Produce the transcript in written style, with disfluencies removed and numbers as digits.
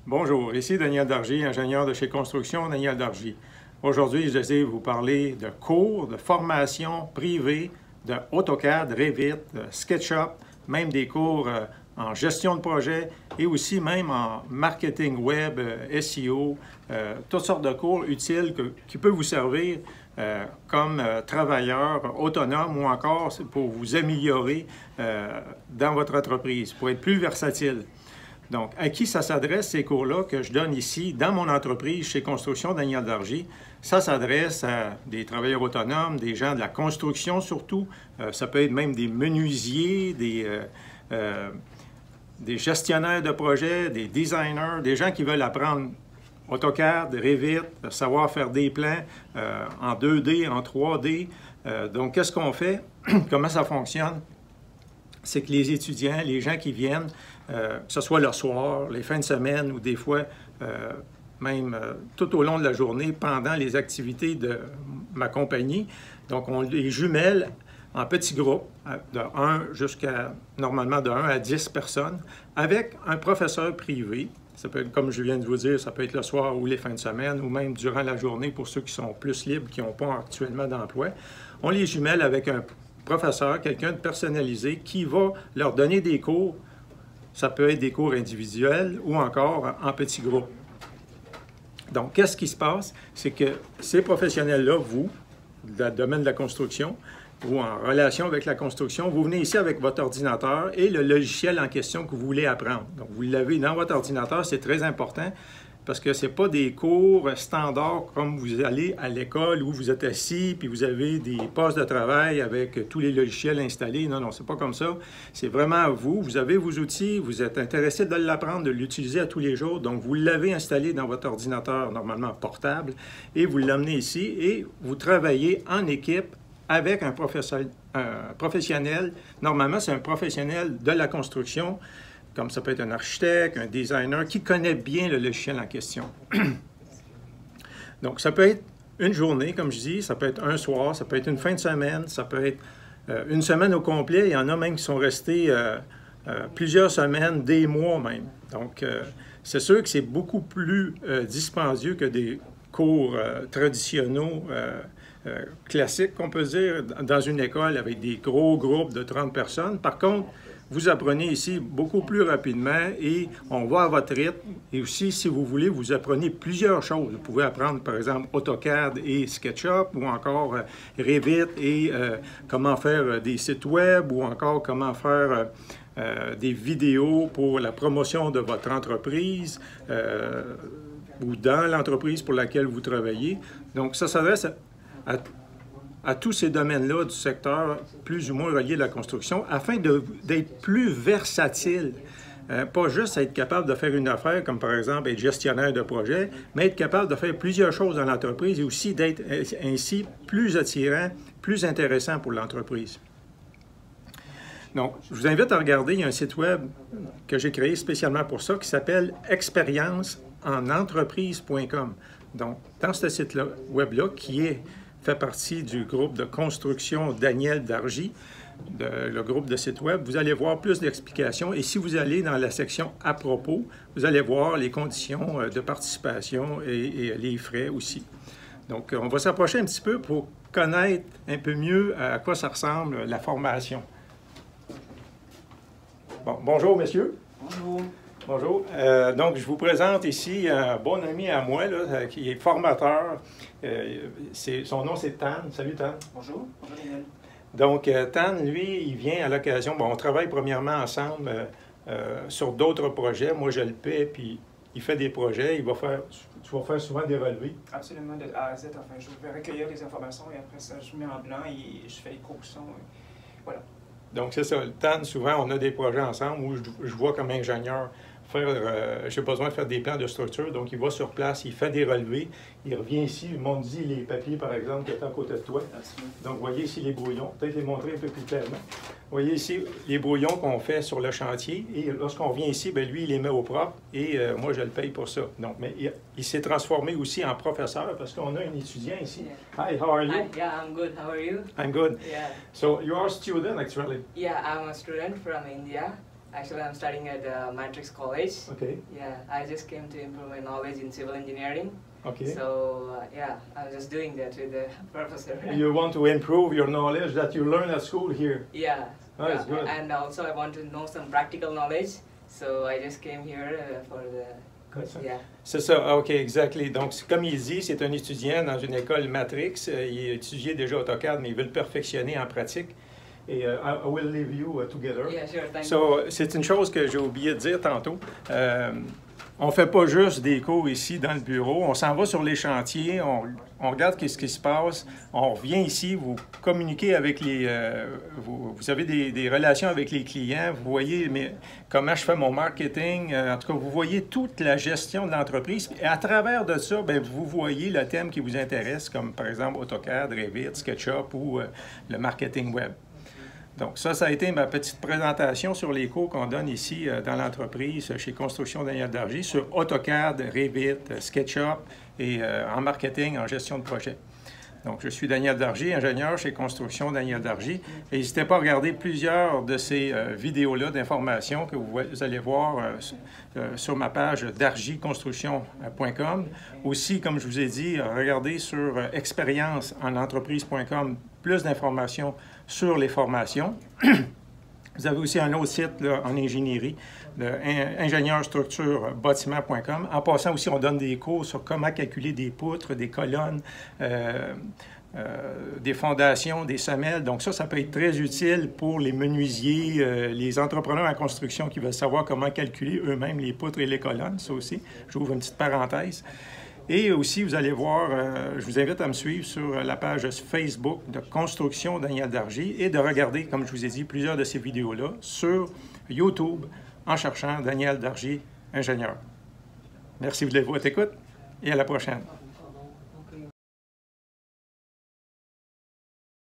Bonjour, ici Daniel Dargy, ingénieur de chez Construction Daniel Dargy. Aujourd'hui, je désire vous parler de cours, de formation privée, de AutoCAD, Revit, de SketchUp, même des cours en gestion de projet et aussi même en marketing web, SEO, toutes sortes de cours utiles qui peuvent vous servir comme travailleur autonome ou encore pour vous améliorer dans votre entreprise, pour être plus versatile. Donc, à qui ça s'adresse, ces cours-là que je donne ici dans mon entreprise chez Construction Daniel Dargy? Ça s'adresse à des travailleurs autonomes, des gens de la construction surtout. Ça peut être même des menuisiers, des gestionnaires de projets, des designers, des gens qui veulent apprendre AutoCAD, Revit, savoir faire des plans en 2D, en 3D. Donc, qu'est-ce qu'on fait? Comment ça fonctionne? C'est que les étudiants, les gens qui viennent, que ce soit le soir, les fins de semaine ou des fois même tout au long de la journée pendant les activités de ma compagnie. Donc, on les jumelle en petits groupes, de 1 jusqu'à, normalement, de 1 à 10 personnes, avec un professeur privé. Ça peut être, comme je viens de vous dire, ça peut être le soir ou les fins de semaine, ou même durant la journée pour ceux qui sont plus libres, qui n'ont pas actuellement d'emploi. On les jumelle avec un professeur, quelqu'un de personnalisé, qui va leur donner des cours. Ça peut être des cours individuels ou encore en petits groupes. Donc, qu'est-ce qui se passe? C'est que ces professionnels-là, vous, dans le domaine de la construction, ou en relation avec la construction, vous venez ici avec votre ordinateur et le logiciel en question que vous voulez apprendre. Donc, vous l'avez dans votre ordinateur, c'est très important parce que ce n'est pas des cours standards comme vous allez à l'école où vous êtes assis puis vous avez des postes de travail avec tous les logiciels installés. Non, non, c'est pas comme ça. C'est vraiment à vous. Vous avez vos outils, vous êtes intéressé de l'apprendre, de l'utiliser à tous les jours. Donc, vous l'avez installé dans votre ordinateur, normalement portable, et vous l'amenez ici et vous travaillez en équipe avec un professionnel. Normalement, c'est un professionnel de la construction, comme ça peut être un architecte, un designer, qui connaît bien le logiciel en question. Donc, ça peut être une journée, comme je dis, ça peut être un soir, ça peut être une fin de semaine, ça peut être une semaine au complet. Il y en a même qui sont restés plusieurs semaines, des mois même. Donc, c'est sûr que c'est beaucoup plus dispendieux que des cours traditionnels, classiques, qu'on peut dire, dans une école avec des gros groupes de 30 personnes. Par contre, vous apprenez ici beaucoup plus rapidement et on va à votre rythme. Et aussi, si vous voulez, vous apprenez plusieurs choses. Vous pouvez apprendre, par exemple, AutoCAD et SketchUp ou encore Revit et comment faire des sites web ou encore comment faire des vidéos pour la promotion de votre entreprise ou dans l'entreprise pour laquelle vous travaillez. Donc, ça s'adresse à tous ces domaines-là du secteur plus ou moins relié à la construction, afin d'être plus versatile. Pas juste être capable de faire une affaire, comme par exemple être gestionnaire de projet, mais être capable de faire plusieurs choses dans l'entreprise et aussi d'être ainsi plus attirant, plus intéressant pour l'entreprise. Donc, je vous invite à regarder, il y a un site web que j'ai créé spécialement pour ça qui s'appelle expérience-en-entreprise.com. Donc, dans ce site web-là, qui fait partie du groupe de construction Daniel Dargy, le groupe de site web, vous allez voir plus d'explications. Et si vous allez dans la section « À propos », vous allez voir les conditions de participation et les frais aussi. Donc, on va s'approcher un petit peu pour connaître un peu mieux à quoi ça ressemble la formation. Bon, bonjour, messieurs. Bonjour. Bonjour. Donc, je vous présente ici un bon ami à moi, là, qui est formateur. Son nom, c'est Tan. Salut, Tan. Bonjour. Bonjour, Daniel. Donc, Tan, lui, il vient à l'occasion. Bon, on travaille premièrement ensemble sur d'autres projets. Moi, je le paie, puis il fait des projets. Tu vas faire souvent des relevés. Absolument, de A à Z. Enfin, je vais recueillir les informations et après ça, je mets en blanc et je fais les corrections. Voilà. Donc, c'est ça. Le Tan, souvent, on a des projets ensemble où je vois comme ingénieur j'ai besoin de faire des plans de structure. Donc, il va sur place, il fait des relevés, il revient ici, il monte dit les papiers, par exemple, qui est à côté de toi. Absolument. Donc, vous voyez ici les brouillons. Peut-être les montrer un peu plus clairement. Vous voyez ici les brouillons qu'on fait sur le chantier. Et lorsqu'on revient ici, bien, lui, il les met au propre et moi, je le paye pour ça. Donc, mais il s'est transformé aussi en professeur parce qu'on a un étudiant ici. Yeah. Hi, how are you? Yeah, I'm good. How are you? I'm good. Yeah. So, you are a student, actually. Yeah, I'm a student from India. Actually, I'm studying at Matrix College. Okay. Yeah, I just came to improve my knowledge in civil engineering. Okay. So yeah, I'm just doing that with the professor. You want to improve your knowledge that you learn at school here. Yeah. Oh, that's good. And also I want to know some practical knowledge. So I just came here for the course. Yeah. C'est ça, OK, exactly. Donc, comme il dit, c'est un étudiant dans une école Matrix. Il a étudié déjà AutoCAD, mais il veut le perfectionner en pratique. Et I will leave you together. Yeah, sure, thank So, c'est une chose que j'ai oublié de dire tantôt. On ne fait pas juste des cours ici dans le bureau. On s'en va sur les chantiers, on regarde ce qui se passe. On revient ici, vous communiquez avec les... vous avez des relations avec les clients. Vous voyez comment je fais mon marketing. En tout cas, vous voyez toute la gestion de l'entreprise. Et à travers de ça, bien, vous voyez le thème qui vous intéresse, comme par exemple AutoCAD, Revit, SketchUp ou le marketing web. Donc ça a été ma petite présentation sur les cours qu'on donne ici dans l'entreprise chez Construction Daniel Dargy sur AutoCAD, Revit, SketchUp et en marketing, en gestion de projet. Donc je suis Daniel Dargy, ingénieur chez Construction Daniel Dargy. N'hésitez pas à regarder plusieurs de ces vidéos-là d'informations que vous allez voir sur ma page dargyconstruction.com. Aussi, comme je vous ai dit, regardez sur expérience-en-entreprise.com plus d'informations sur les formations. Vous avez aussi un autre site là, en ingénierie, ingénieurstructurebâtiment.com. En passant aussi, on donne des cours sur comment calculer des poutres, des colonnes, des fondations, des semelles. Donc ça peut être très utile pour les menuisiers, les entrepreneurs en construction qui veulent savoir comment calculer eux-mêmes les poutres et les colonnes. Ça aussi, j'ouvre une petite parenthèse. Et aussi, vous allez voir, je vous invite à me suivre sur la page Facebook de Construction Daniel Dargy et de regarder, comme je vous ai dit, plusieurs de ces vidéos-là sur YouTube en cherchant Daniel Dargy, ingénieur. Merci de votre écoute et à la prochaine.